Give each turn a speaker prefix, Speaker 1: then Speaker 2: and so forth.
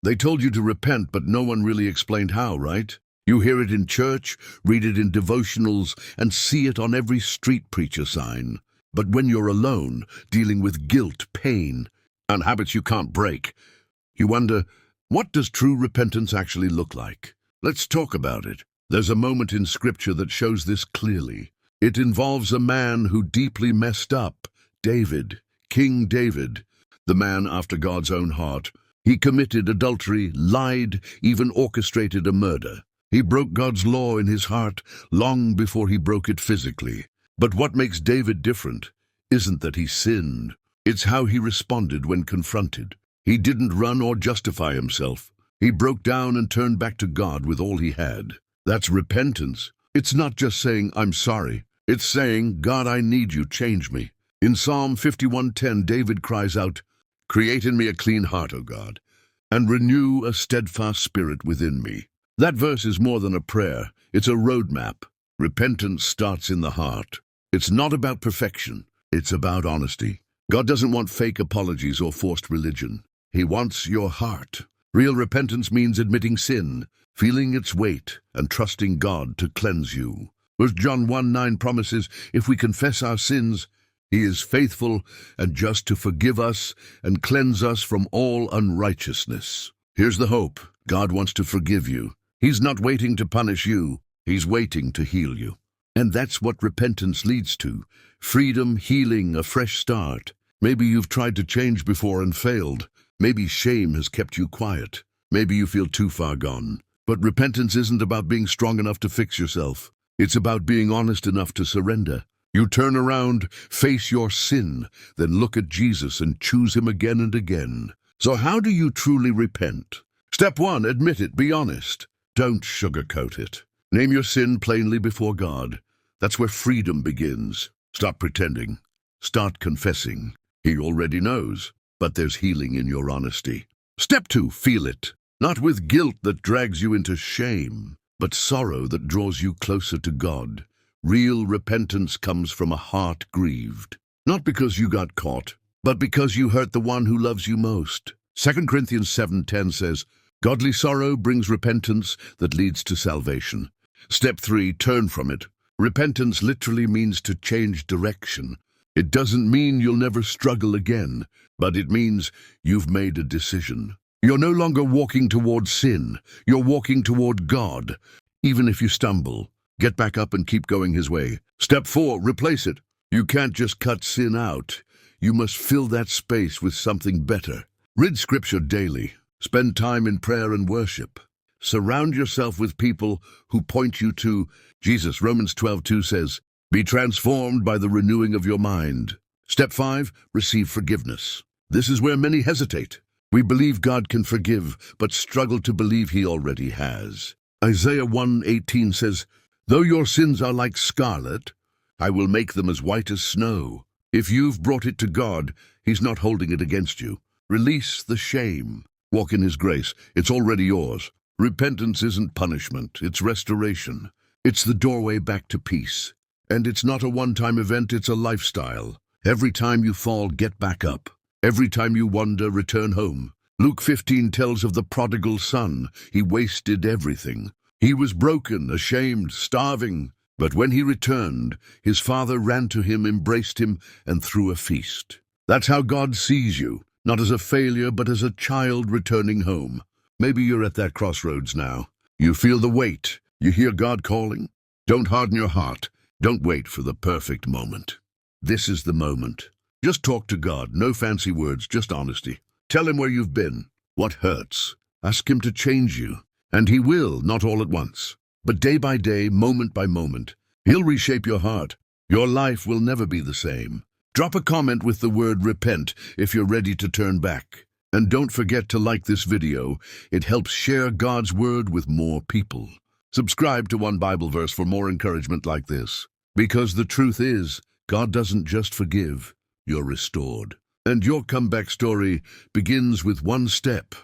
Speaker 1: They told you to repent, but no one really explained how, right? You hear it in church, read it in devotionals, and see it on every street preacher sign. But when you're alone, dealing with guilt, pain, and habits you can't break, you wonder, what does true repentance actually look like? Let's talk about it. There's a moment in Scripture that shows this clearly. It involves a man who deeply messed up, David, King David, the man after God's own heart. He committed adultery, lied, even orchestrated a murder. He broke God's law in his heart long before he broke it physically. But what makes David different isn't that he sinned. It's how he responded when confronted. He didn't run or justify himself. He broke down and turned back to God with all he had. That's repentance. It's not just saying, "I'm sorry." It's saying, "God, I need you, change me." In Psalm 51:10, David cries out, "Create in me a clean heart, O God, and renew a steadfast spirit within me." That verse is more than a prayer. It's a roadmap. Repentance starts in the heart. It's not about perfection. It's about honesty. God doesn't want fake apologies or forced religion. He wants your heart. Real repentance means admitting sin, feeling its weight, and trusting God to cleanse you. As John 1:9 promises, if we confess our sins, He is faithful and just to forgive us and cleanse us from all unrighteousness. Here's the hope. God wants to forgive you. He's not waiting to punish you. He's waiting to heal you. And that's what repentance leads to. Freedom, healing, a fresh start. Maybe you've tried to change before and failed. Maybe shame has kept you quiet. Maybe you feel too far gone. But repentance isn't about being strong enough to fix yourself. It's about being honest enough to surrender. You turn around, face your sin, then look at Jesus and choose Him again and again. So how do you truly repent? Step 1, admit it, be honest. Don't sugarcoat it. Name your sin plainly before God. That's where freedom begins. Stop pretending. Start confessing. He already knows, but there's healing in your honesty. Step 2, feel it. Not with guilt that drags you into shame, but sorrow that draws you closer to God. Real repentance comes from a heart grieved. Not because you got caught, but because you hurt the one who loves you most. 2 Corinthians 7:10 says, "Godly sorrow brings repentance that leads to salvation." Step 3, turn from it. Repentance literally means to change direction. It doesn't mean you'll never struggle again, but it means you've made a decision. You're no longer walking toward sin. You're walking toward God. Even if you stumble, get back up and keep going His way. Step 4, replace it. You can't just cut sin out. You must fill that space with something better. Read Scripture daily. Spend time in prayer and worship. Surround yourself with people who point you to Jesus. Romans 12:2 says, "Be transformed by the renewing of your mind." Step 5, receive forgiveness. This is where many hesitate. We believe God can forgive, but struggle to believe He already has. Isaiah 1:18 says, "Though your sins are like scarlet, I will make them as white as snow." If you've brought it to God, He's not holding it against you. Release the shame. Walk in His grace. It's already yours. Repentance isn't punishment, it's restoration. It's the doorway back to peace. And it's not a one-time event, it's a lifestyle. Every time you fall, get back up. Every time you wander, return home. Luke 15 tells of the prodigal son. He wasted everything. He was broken, ashamed, starving. But when he returned, his father ran to him, embraced him, and threw a feast. That's how God sees you, not as a failure, but as a child returning home. Maybe you're at that crossroads now. You feel the weight. You hear God calling. Don't harden your heart. Don't wait for the perfect moment. This is the moment. Just talk to God. No fancy words, just honesty. Tell Him where you've been, what hurts. Ask Him to change you. And He will, not all at once, but day by day, moment by moment. He'll reshape your heart. Your life will never be the same. Drop a comment with the word repent if you're ready to turn back. And don't forget to like this video. It helps share God's word with more people. Subscribe to One Bible Verse for more encouragement like this. Because the truth is, God doesn't just forgive, you're restored. And your comeback story begins with one step.